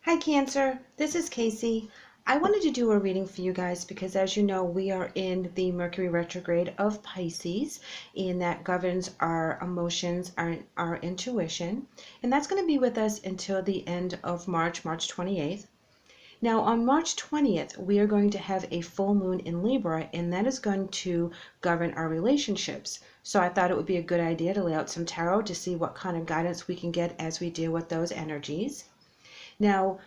Hi Cancer, this is Kacee. I wanted to do a reading for you guys because as you know we are in the Mercury retrograde of Pisces and that governs our emotions, our intuition, and that's going to be with us until the end of March 28th. Now on March 20th we are going to have a full moon in Libra and that is going to govern our relationships. So I thought it would be a good idea to lay out some tarot to see what kind of guidance we can get as we deal with those energies. Now,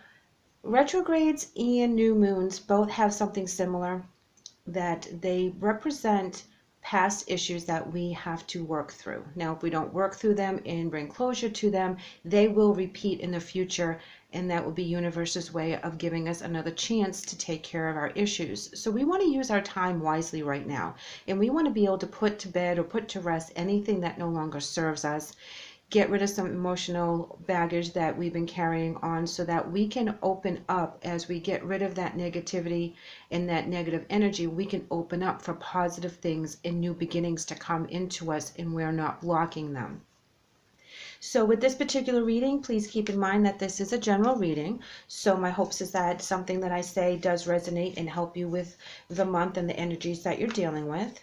retrogrades and new moons both have something similar, that they represent past issues that we have to work through. Now, if we don't work through them and bring closure to them, they will repeat in the future, and that will be universe's way of giving us another chance to take care of our issues. So we want to use our time wisely right now, and we want to be able to put to bed or put to rest anything that no longer serves us. Get rid of some emotional baggage that we've been carrying on so that we can open up as we get rid of that negativity and that negative energy. We can open up for positive things and new beginnings to come into us, and we're not blocking them. So with this particular reading, please keep in mind that this is a general reading. So my hopes is that something that I say does resonate and help you with the month and the energies that you're dealing with.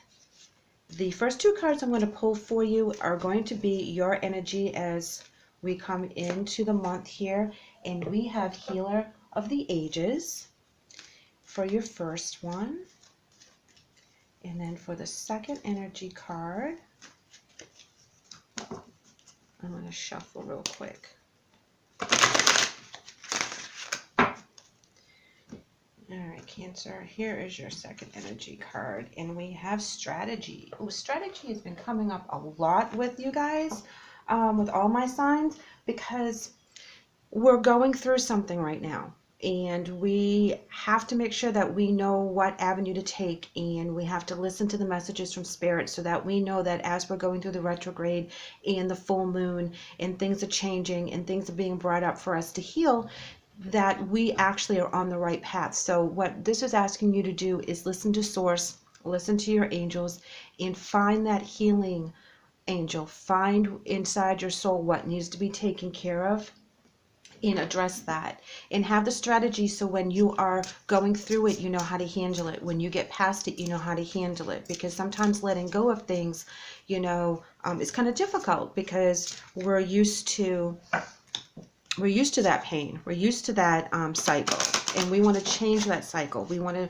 The first two cards I'm going to pull for you are going to be your energy as we come into the month here. And we have Healer of the Ages for your first one. And then for the second energy card, I'm going to shuffle real quick. All right, Cancer, here is your second energy card, and we have strategy. Oh, strategy has been coming up a lot with you guys, with all my signs, because we're going through something right now, and we have to make sure that we know what avenue to take, and we have to listen to the messages from Spirit so that we know that as we're going through the retrograde and the full moon, and things are changing, and things are being brought up for us to heal, that we actually are on the right path. So what this is asking you to do is listen to Source, listen to your angels, and find that healing angel. Find inside your soul what needs to be taken care of and address that. And have the strategy so when you are going through it, you know how to handle it. When you get past it, you know how to handle it. Because sometimes letting go of things, is kind of difficult because we're used to that pain. We're used to that cycle, and we want to change that cycle. We want to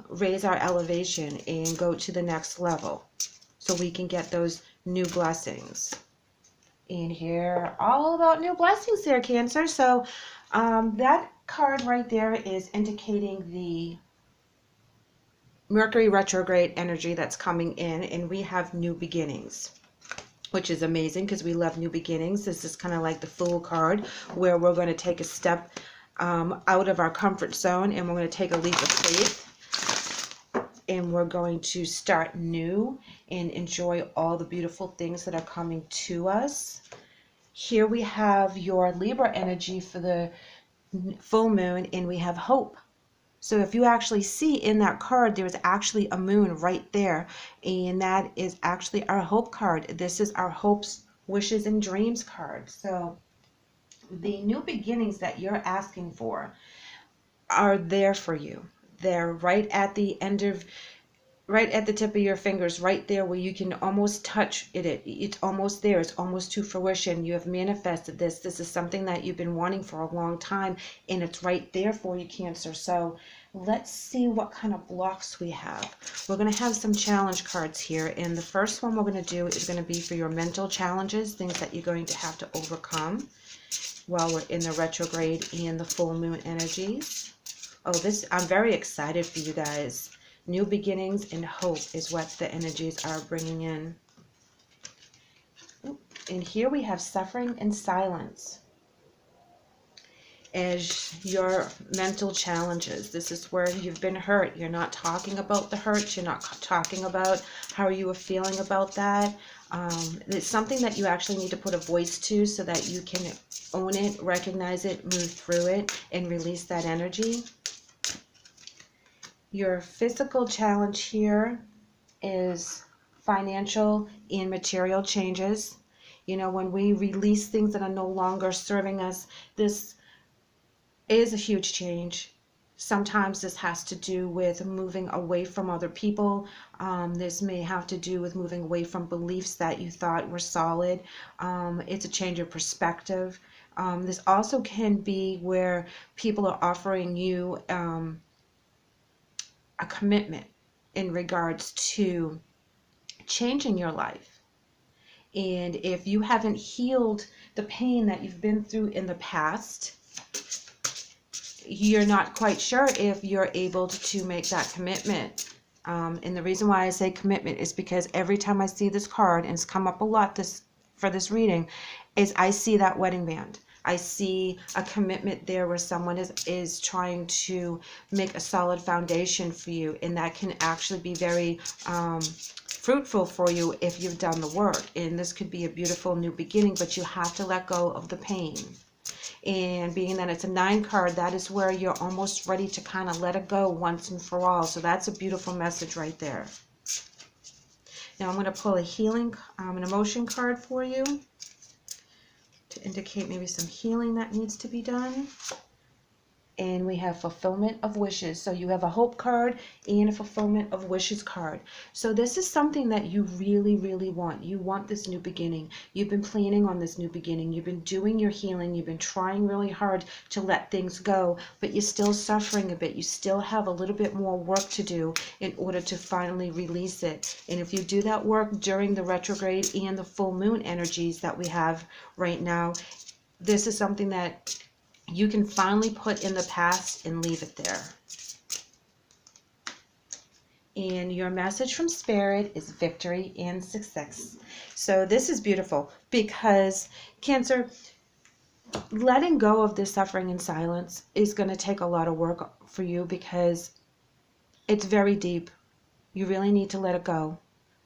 raise our elevation and go to the next level so we can get those new blessings. And here, all about new blessings there, Cancer. So that card right there is indicating the Mercury retrograde energy that's coming in, and we have new beginnings, which is amazing because we love new beginnings. This is kind of like the Fool card, where we're going to take a step out of our comfort zone, and we're going to take a leap of faith, and we're going to start new and enjoy all the beautiful things that are coming to us. Here we have your Libra energy for the full moon, and we have hope. So if you actually see in that card, there is actually a moon right there, and that is actually our hope card. This is our hopes, wishes, and dreams card. So the new beginnings that you're asking for are there for you. They're right at the tip of your fingers, right there where you can almost touch it. It's almost there. It's almost to fruition. You have manifested this. This is something that you've been wanting for a long time, and it's right there for you, Cancer. So let's see what kind of blocks we have. We're going to have some challenge cards here, and the first one we're going to do is going to be for your mental challenges, things that you're going to have to overcome while we're in the retrograde and the full moon energies. Oh, I'm very excited for you guys. New beginnings and hope is what the energies are bringing in. And here we have suffering and silence as your mental challenges. This is where you've been hurt. You're not talking about the hurt. You're not talking about how you were feeling about that. It's something that you actually need to put a voice to so that you can own it, recognize it, move through it, and release that energy. Your physical challenge here is financial and material changes. When we release things that are no longer serving us, this is a huge change. Sometimes this has to do with moving away from other people. This may have to do with moving away from beliefs that you thought were solid. It's a change of perspective. This also can be where people are offering you a commitment in regards to changing your life. And if you haven't healed the pain that you've been through in the past, you're not quite sure if you're able to make that commitment. And the reason why I say commitment is because every time I see this card, and it's come up a lot for this reading, is I see that wedding band. I see a commitment there where someone is trying to make a solid foundation for you, and that can actually be very fruitful for you if you've done the work. And this could be a beautiful new beginning, but you have to let go of the pain. And being that it's a 9 card, that is where you're almost ready to kind of let it go once and for all. So that's a beautiful message right there. Now I'm going to pull a healing, an emotion card for you to indicate maybe some healing that needs to be done. And we have fulfillment of wishes. So you have a hope card and a fulfillment of wishes card. So this is something that you really, really want. You want this new beginning. You've been planning on this new beginning. You've been doing your healing. You've been trying really hard to let things go, but you're still suffering a bit. You still have a little bit more work to do in order to finally release it. And if you do that work during the retrograde and the full moon energies that we have right now, this is something that you can finally put in the past and leave it there. And your message from Spirit is victory and success. So this is beautiful because Cancer, letting go of this suffering in silence is going to take a lot of work for you because it's very deep. You really need to let it go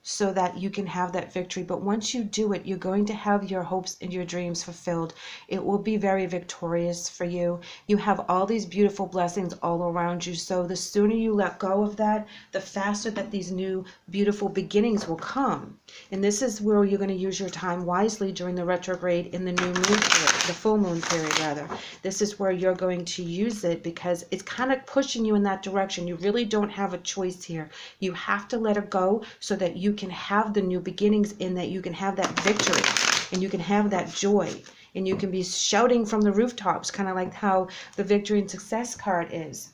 so that you can have that victory. But once you do it, you're going to have your hopes and your dreams fulfilled. It will be very victorious for you. You have all these beautiful blessings all around you. So the sooner you let go of that, the faster that these new beautiful beginnings will come. And this is where you're going to use your time wisely during the retrograde in the new moon period, the full moon period rather. This is where you're going to use it because it's kind of pushing you in that direction. You really don't have a choice here. You have to let it go so that you can have the new beginnings, in that you can have that victory and you can have that joy and you can be shouting from the rooftops, kind of like how the victory and success card is.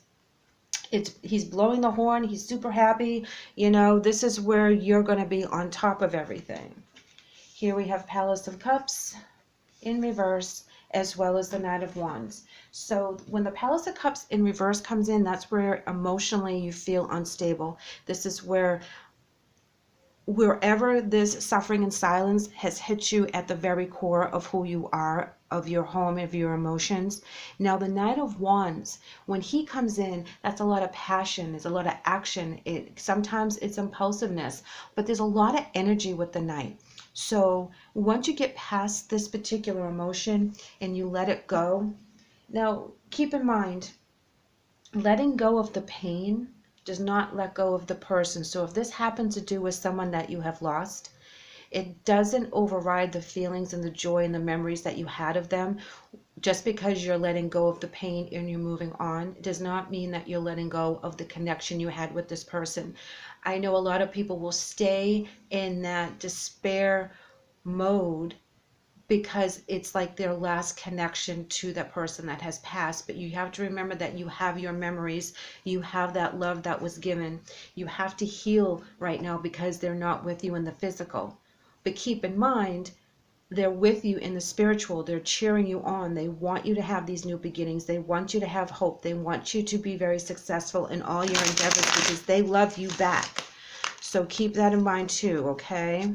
He's blowing the horn, he's super happy. You know, this is where you're going to be on top of everything. Here we have Palace of Cups in reverse, as well as the Knight of Wands. So when the Palace of Cups in reverse comes in, that's where emotionally you feel unstable. This is where wherever this suffering and silence has hit you at the very core of who you are, of your home, of your emotions. Now the Knight of Wands, when he comes in, that's a lot of passion, there's a lot of action. Sometimes it's impulsiveness, but there's a lot of energy with the Knight. So once you get past this particular emotion and you let it go, now keep in mind, letting go of the pain does not let go of the person. So if this happens to do with someone that you have lost, it doesn't override the feelings and the joy and the memories that you had of them. Just because you're letting go of the pain and you're moving on, it does not mean that you're letting go of the connection you had with this person. I know a lot of people will stay in that despair mode because it's like their last connection to that person that has passed. But you have to remember that you have your memories, you have that love that was given. You have to heal right now because they're not with you in the physical. But keep in mind, they're with you in the spiritual. They're cheering you on. They want you to have these new beginnings. They want you to have hope. They want you to be very successful in all your endeavors because they love you back. So keep that in mind too, okay?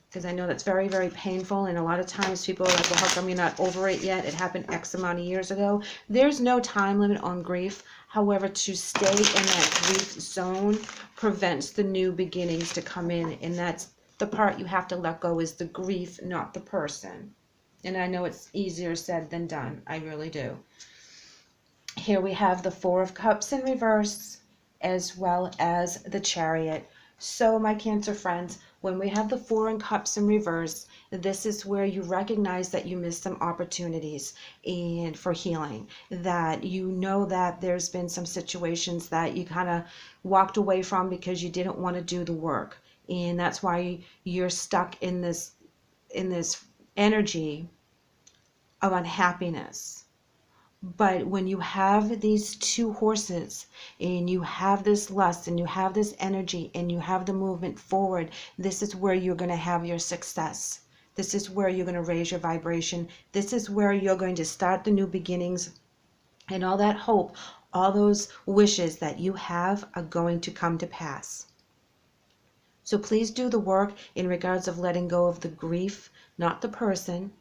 Because I know that's very, very painful, and a lot of times people are like, well, how come you're not over it yet? It happened X amount of years ago. There's no time limit on grief. However, to stay in that grief zone prevents the new beginnings to come in, and that's the part you have to let go, is the grief, not the person. And I know it's easier said than done. I really do. Here we have the Four of Cups in reverse, as well as the Chariot. So my Cancer friends, When we have the Four of Cups in reverse, this is where you recognize that you missed some opportunities and for healing, that you know that there's been some situations that you kind of walked away from because you didn't want to do the work. And that's why you're stuck in this energy of unhappiness. But when you have these two horses and you have this lust and you have this energy and you have the movement forward, this is where you're going to have your success. This is where you're going to raise your vibration. This is where you're going to start the new beginnings, and all that hope, all those wishes that you have are going to come to pass. So please do the work in regards of letting go of the grief, not the person,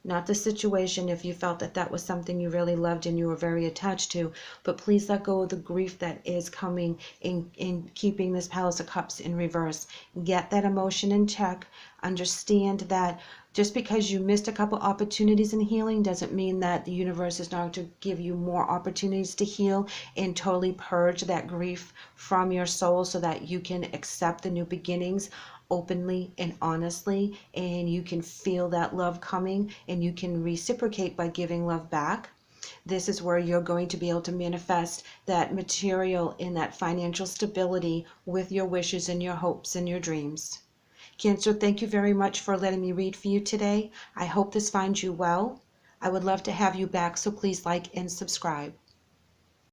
not the situation, if you felt that that was something you really loved and you were very attached to, but please let go of the grief that is coming in keeping this Palace of Cups in reverse. Get that emotion in check. Understand that just because you missed a couple opportunities in healing doesn't mean that the universe is not going to give you more opportunities to heal and totally purge that grief from your soul so that you can accept the new beginnings openly and honestly, and you can feel that love coming and you can reciprocate by giving love back. This is where you're going to be able to manifest that material and that financial stability with your wishes and your hopes and your dreams. Cancer, thank you very much for letting me read for you today. I hope this finds you well. I would love to have you back, so please like and subscribe.